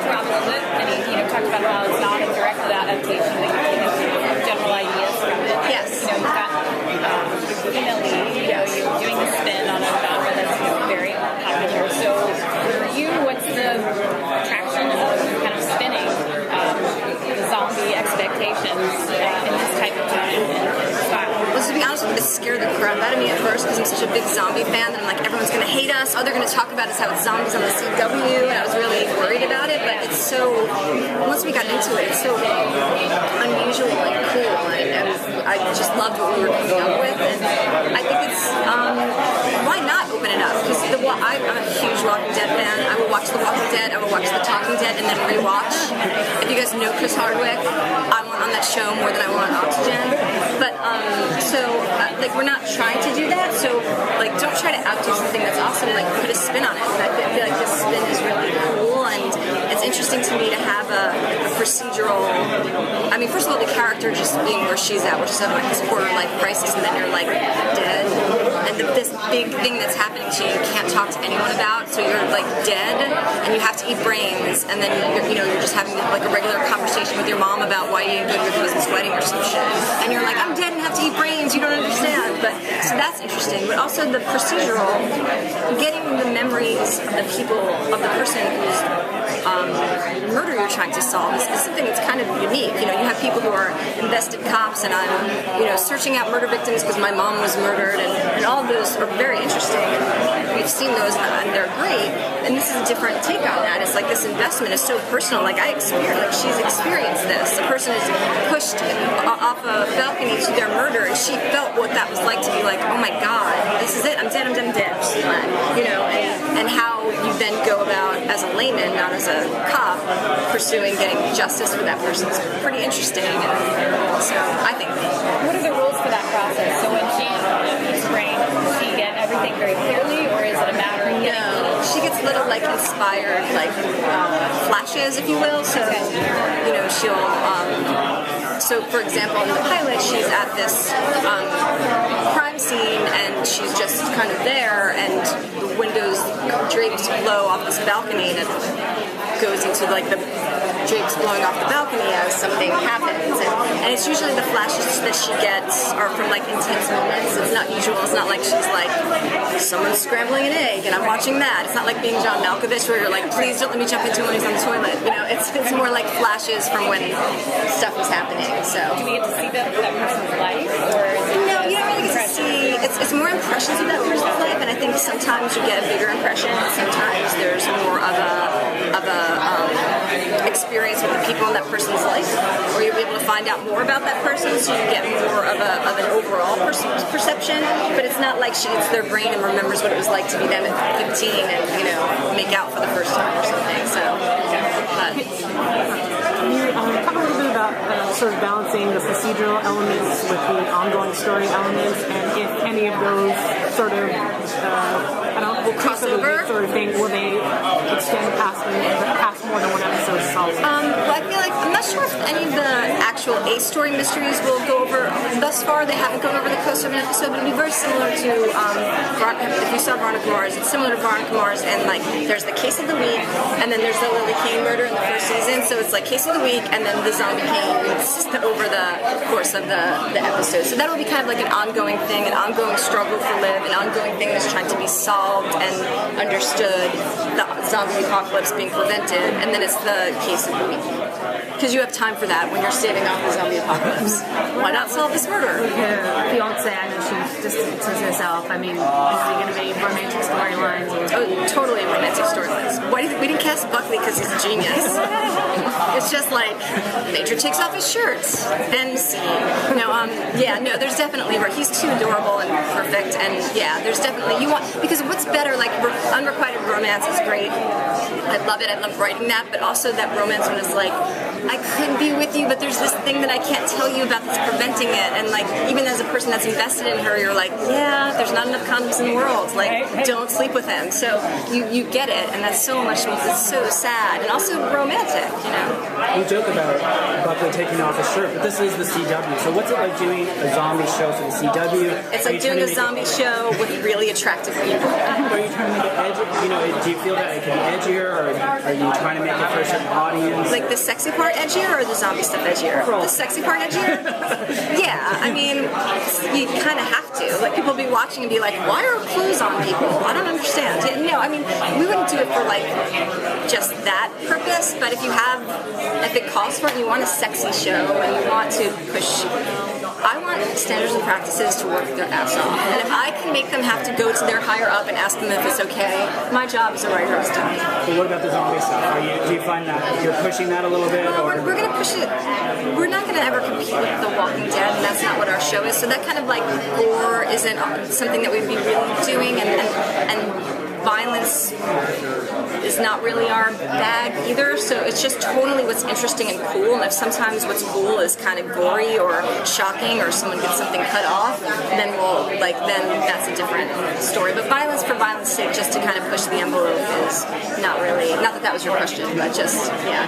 Rob a little bit, and he talked about how it's not a direct adaptation, that you're taking some general ideas from it. Yes. You've got female lead, you're doing the spin on a genre that's very popular. So for you, what's the attraction of kind of spinning the zombie expectations in this type of time and style? Well, to be honest with you, it scared the crap out of me at first because I'm such a big zombie fan that I'm like, everyone's going to hate us. All they're going to talk about is how it's zombies on the CW, and I was really worried about it. But it's so, once we got into it, it's so unusual and cool, and I just loved what we were coming up with. And I think it's, why not open it up? Because I'm a huge Walking Dead fan. I will watch The Walking Dead, I will watch The Talking Dead, and then rewatch. If you guys know Chris Hardwick, I want on that show more than I want Oxygen. But like, we're not trying to do that. So like, don't try to outdo something that's awesome. Like, put a spin on it. And I feel like this spin is really cool, and it's interesting to me to have a procedural. I mean, first of all, the character just being where she's at, which is having like this quarter-life crisis, and then you're like dead, and this big thing that's happening to you, you can't talk to anyone about. So you're like dead, and you have to eat brains, and then you're just having like a regular conversation with your mom about why you didn't go to your cousin's wedding or some shit, and you're like, I'm dead and have to eat brains. You don't understand. But so that's interesting. But also the procedural, getting the memories of the people, of the person whose murder you're trying to solve is something that's kind of unique. You have people who are invested cops, and I'm searching out murder victims because my mom was murdered, and all of those are very interesting. And we've seen those, and they're great. And this is a different take on that. It's like this investment is so personal. Like she's experienced this. A person is pushed off a balcony to their murder, and she felt what that was like to be like, oh my God, this is it. I'm dead. And how you then go about as a layman, not as a cop, pursuing getting justice for that person is pretty interesting. And so I think. What are the rules for that process? So when she eats brain, does she get everything very clearly, or is it a matter of getting? She gets little inspired flashes, if you will. So she'll. So for example, in the pilot, she's at this crime scene, and she's just kind of there, and the windows drapes blow off this balcony, and it goes into the drapes blowing off the balcony as something happens, and it's usually the flashes that she gets are from intense moments. It's not usual. It's not like she's like, someone's scrambling an egg and I'm watching that. It's not like being John Malkovich where you're like, please don't let me jump into when he's on the toilet. It's more like flashes from when stuff is happening. So do we get to see that person's life, or is it no? You don't really get to see. It's more impressions of that person's life, and I think sometimes you get a bigger impression, and sometimes there's more of a experience with the people in that person's life, or you'll be able to find out more about that person, so you get more of an overall perception. But it's not like she gets their brain and remembers what it was like to be them at 15 and make out for the first time or something. So, can you talk a little bit about sort of balancing the procedural elements with the ongoing story elements, and if any of those sort of crossover sort of thing, will they extend past more than one episode solved? Well, I feel like I'm not sure if any of the actual A-story mysteries will go over. Thus far, they haven't gone over the course of an episode, but it'll be very similar to if you saw Veronica Mars, it's similar to Veronica Mars, and there's the case of the week, and then there's the Lily Kane murder in the first season. So it's like case of the week, and then the zombie came over the course of the episode. So that'll be kind of like an ongoing thing, an ongoing struggle for Liv, an ongoing thing that's trying to be solved and understood, the zombie apocalypse being prevented, and then it's the case of the week. Because you have time for that when you're saving off the zombie apocalypse. Why not solve this murder? Her fiance, I know she distances herself. I mean, is it going to be romantic storylines? Oh, totally romantic storylines. We didn't cast Buckley because he's a genius. It's just like, Major takes off his shirts and scene. There's definitely, he's too adorable and perfect, and there's definitely, because what's better, unrequited romance is great. I love it, I love writing that, but also that romance when it's like, I could be with you, but there's this thing that I can't tell you about that's preventing it. And like, even as a person that's invested in her, you're like, yeah, there's not enough condoms in the world. Like, don't sleep with him. So you get it, and that's so much. It's so sad and also romantic, you know. We joke about Buckley taking off his shirt, but this is the CW. So what's it like doing a zombie show for the CW? It's like doing a zombie show with really attractive people. Are you trying to make it edgy? You know, do you feel that it can be edgier, or are you trying to make it for a certain audience? Like the sexy part edgier or the zombie stuff edgier? The sexy part edgier? Yeah, I mean, you kind of have to. Like, people will be watching and be like, why are clothes on people? I don't understand. No, I mean, we wouldn't do it for like just that purpose, but if it calls for it and you want a sexy show and you want to push, I want standards and practices to work their ass off. And if I can make them have to go to their higher up and ask them if it's okay, my job as a writer is done. But what about the zombie stuff? Do you find that you're pushing that a little bit? Well, we're going to push it. We're not going to ever compete with The Walking Dead, and that's not what our show is. So that kind of like gore isn't something that we'd be really doing, and violence is not really our bag either, so it's just totally what's interesting and cool. And if sometimes what's cool is kind of gory or shocking or someone gets something cut off, then then that's a different story. But violence for violence sake, just to kind of push the envelope, is not really, not that that was your question, but just, yeah.